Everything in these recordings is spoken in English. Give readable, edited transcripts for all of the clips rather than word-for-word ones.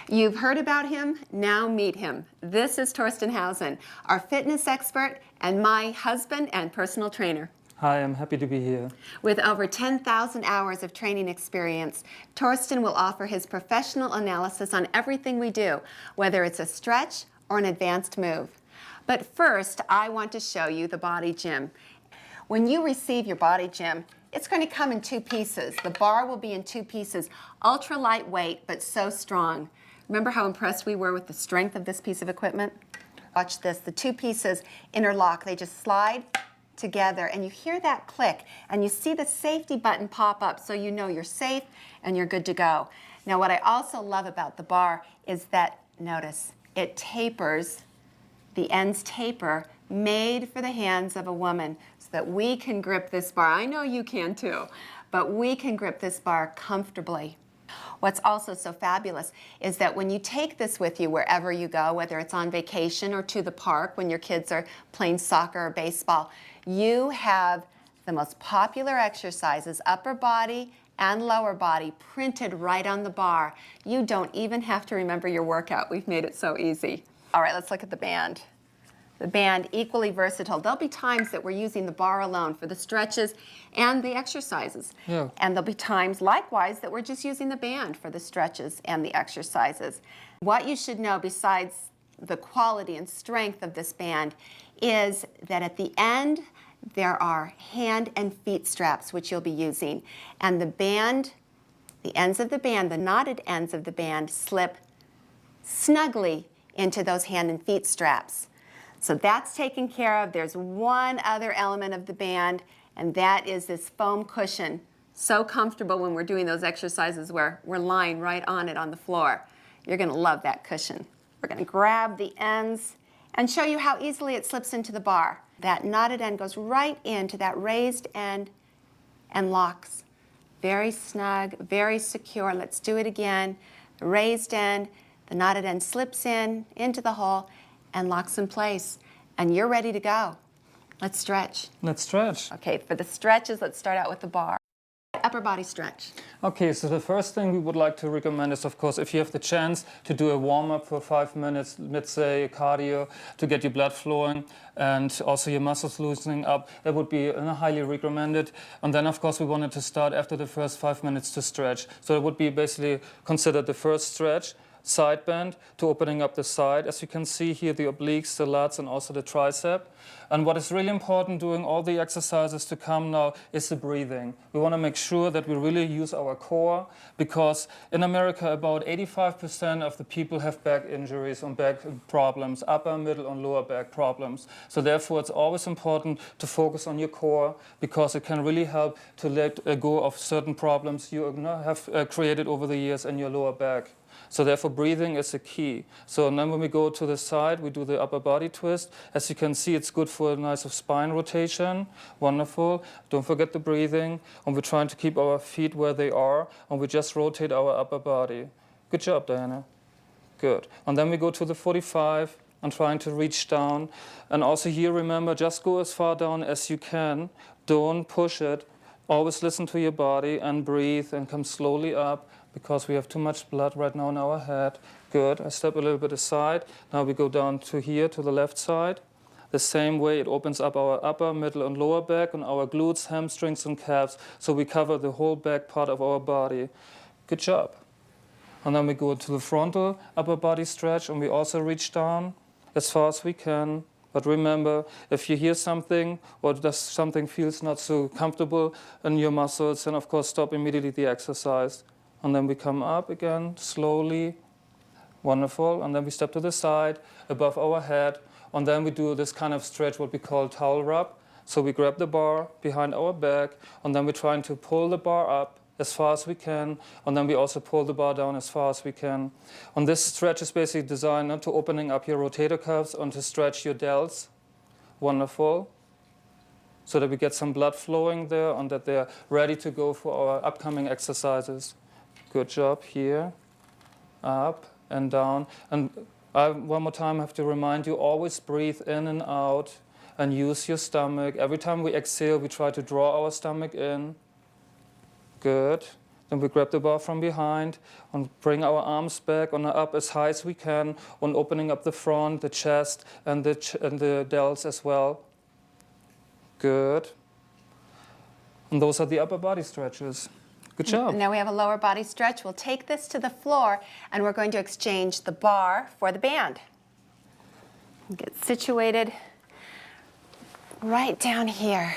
You've heard about him, now meet him. This is Torsten Hausen, our fitness expert and my husband and personal trainer. Hi, I'm happy to be here. With over 10,000 hours of training experience, Torsten will offer his professional analysis on everything we do, whether it's a stretch or an advanced move. But first, I want to show you the Body Gym. When you receive your Body Gym, it's going to come in two pieces. The bar will be in two pieces, ultra lightweight, but so strong. Remember how impressed we were with the strength of this piece of equipment? Watch this, the two pieces interlock. They just slide together and you hear that click and you see the safety button pop up so you know you're safe and you're good to go. Now what I also love about the bar is that, notice, it tapers, the ends taper, made for the hands of a woman so that we can grip this bar. I know you can too, but we can grip this bar comfortably. What's also so fabulous is that when you take this with you wherever you go, whether it's on vacation or to the park when your kids are playing soccer or baseball, you have the most popular exercises, upper body and lower body, printed right on the bar. You don't even have to remember your workout. We've made it so easy. All right, let's look at the band. The band, equally versatile. There'll be times that we're using the bar alone for the stretches and the exercises. Yeah. And there'll be times, likewise, that we're just using the band for the stretches and the exercises. What you should know, besides the quality and strength of this band, is that at the end, there are hand and feet straps, which you'll be using. And the band, the ends of the band, the knotted ends of the band, slip snugly into those hand and feet straps. So that's taken care of. There's one other element of the band, and that is this foam cushion. So comfortable when we're doing those exercises where we're lying right on it on the floor. You're going to love that cushion. We're going to grab the ends and show you how easily it slips into the bar. That knotted end goes right into that raised end and locks. Very snug, very secure. Let's do it again. The raised end, the knotted end slips into the hole, and locks in place. And you're ready to go. Let's stretch. Let's stretch. Okay, for the stretches, let's start out with the bar. Upper body stretch. Okay, so the first thing we would like to recommend is, of course, if you have the chance to do a warm-up for 5 minutes, let's say cardio, to get your blood flowing and also your muscles loosening up, that would be highly recommended. And then, of course, we wanted to start after the first 5 minutes to stretch. So it would be basically considered the first stretch. Side bend to opening up the side. As you can see here, the obliques, the lats, and also the tricep. And what is really important doing all the exercises to come now is the breathing. We want to make sure that we really use our core, because in America about 85% of the people have back injuries and back problems, upper, middle, and lower back problems. So therefore it's always important to focus on your core, because it can really help to let go of certain problems you have created over the years in your lower back. So therefore breathing is the key. So then when we go to the side, we do the upper body twist. As you can see, it's good for a nice spine rotation. Wonderful. Don't forget the breathing. And we're trying to keep our feet where they are, and we just rotate our upper body. Good job, Diana. Good. And then we go to the 45 and trying to reach down. And also here, remember, just go as far down as you can. Don't push it. Always listen to your body and breathe and come slowly up, because we have too much blood right now in our head. Good. I step a little bit aside. Now we go down to here, to the left side. The same way, it opens up our upper, middle, and lower back, and our glutes, hamstrings, and calves. So we cover the whole back part of our body. Good job. And then we go to the frontal upper body stretch, and we also reach down as far as we can. But remember, if you hear something or does something feels not so comfortable in your muscles, then of course stop immediately the exercise. And then we come up again, slowly. Wonderful. And then we step to the side, above our head. And then we do this kind of stretch, what we call towel rub. So we grab the bar behind our back, and then we're trying to pull the bar up as far as we can. And then we also pull the bar down as far as we can. And this stretch is basically designed not to opening up your rotator cuffs and to stretch your delts. Wonderful. So that we get some blood flowing there and that they're ready to go for our upcoming exercises. Good job here, up and down. And one more time, I have to remind you, always breathe in and out and use your stomach. Every time we exhale, we try to draw our stomach in. Good. Then we grab the bar from behind and bring our arms back and up as high as we can on opening up the front, the chest, and the delts as well. Good. And those are the upper body stretches. Good job. Now we have a lower body stretch. We'll take this to the floor and we're going to exchange the bar for the band. Get situated right down here.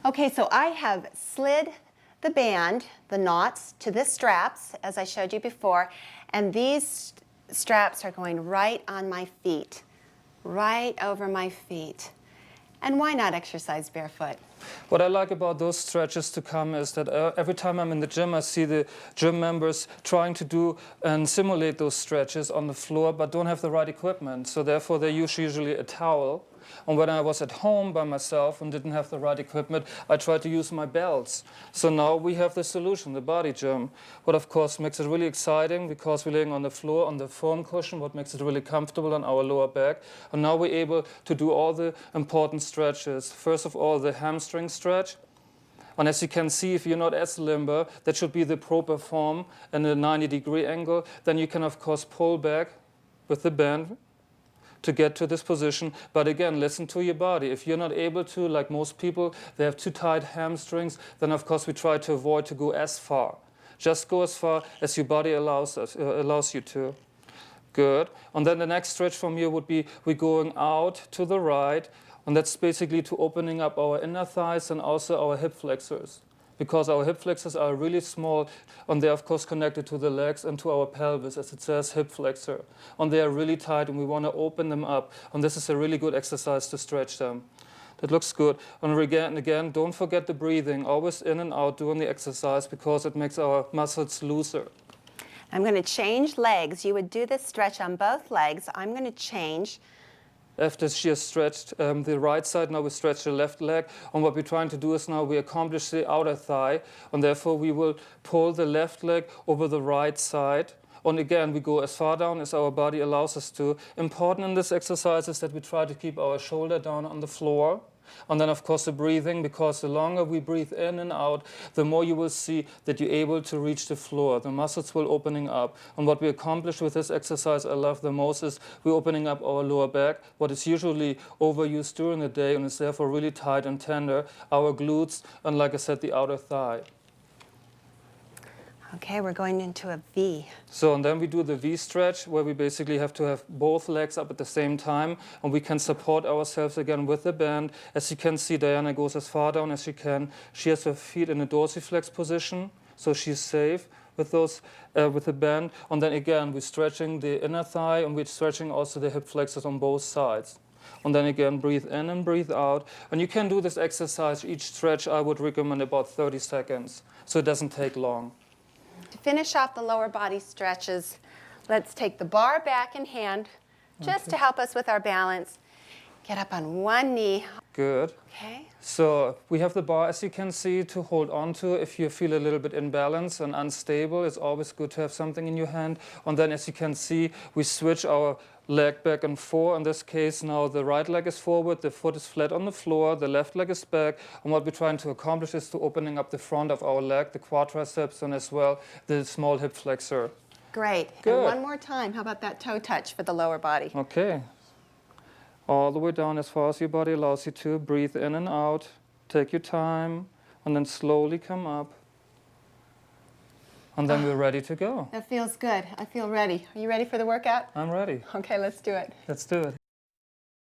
Okay, so I have slid the band, the knots, to the straps, as I showed you before, and these straps are going right on my feet, right over my feet. And why not exercise barefoot? What I like about those stretches to come is that every time I'm in the gym, I see the gym members trying to do and simulate those stretches on the floor, but don't have the right equipment. So therefore, they use usually a towel. And when I was at home by myself and didn't have the right equipment, I tried to use my belts. So now we have the solution, the body gym. What of course makes it really exciting because we're laying on the floor on the foam cushion, what makes it really comfortable on our lower back. And now we're able to do all the important stretches. First of all, the hamstring stretch. And as you can see, if you're not as limber, that should be the proper form and a 90-degree angle. Then you can of course pull back with the band to get to this position. But again, listen to your body. If you're not able to, like most people, they have too tight hamstrings, then of course we try to avoid to go as far. Just go as far as your body allows you to. Good. And then the next stretch from here would be we're going out to the right, and that's basically to opening up our inner thighs and also our hip flexors. Because our hip flexors are really small, and they're of course connected to the legs and to our pelvis, as it says hip flexor. And they are really tight, and we want to open them up. And this is a really good exercise to stretch them. That looks good. And again, don't forget the breathing. Always in and out doing the exercise because it makes our muscles looser. I'm going to change legs. You would do this stretch on both legs. I'm going to change. After she has stretched the right side, now we stretch the left leg. And what we're trying to do is now we accomplish the outer thigh. And therefore, we will pull the left leg over the right side. And again, we go as far down as our body allows us to. Important in this exercise is that we try to keep our shoulder down on the floor. And then, of course, the breathing, because the longer we breathe in and out, the more you will see that you're able to reach the floor. The muscles will opening up. And what we accomplish with this exercise I love the most is we're opening up our lower back, what is usually overused during the day and is therefore really tight and tender, our glutes, and like I said, the outer thigh. Okay, we're going into a V. So, and then we do the V stretch, where we basically have to have both legs up at the same time, and we can support ourselves again with the band. As you can see, Diana goes as far down as she can. She has her feet in a dorsiflex position, so she's safe with those with the band. And then again, we're stretching the inner thigh, and we're stretching also the hip flexors on both sides. And then again, breathe in and breathe out. And you can do this exercise, each stretch I would recommend about 30 seconds, so it doesn't take long. To finish off the lower body stretches, let's take the bar back in hand, just to help us with our balance. Get up on one knee. Good. Okay. So we have the bar, as you can see, to hold on to. If you feel a little bit imbalanced and unstable, it's always good to have something in your hand. And then, as you can see, we switch our leg back and forth. In this case, now the right leg is forward, the foot is flat on the floor, the left leg is back. And what we're trying to accomplish is to opening up the front of our leg, the quadriceps, and as well the small hip flexor. Great. Good. And one more time. How about that toe touch for the lower body? Okay. All the way down as far as your body allows you to. Breathe in and out. Take your time. And then slowly come up. And then we're ready to go. That feels good. I feel ready. Are you ready for the workout? I'm ready. Okay, let's do it. Let's do it.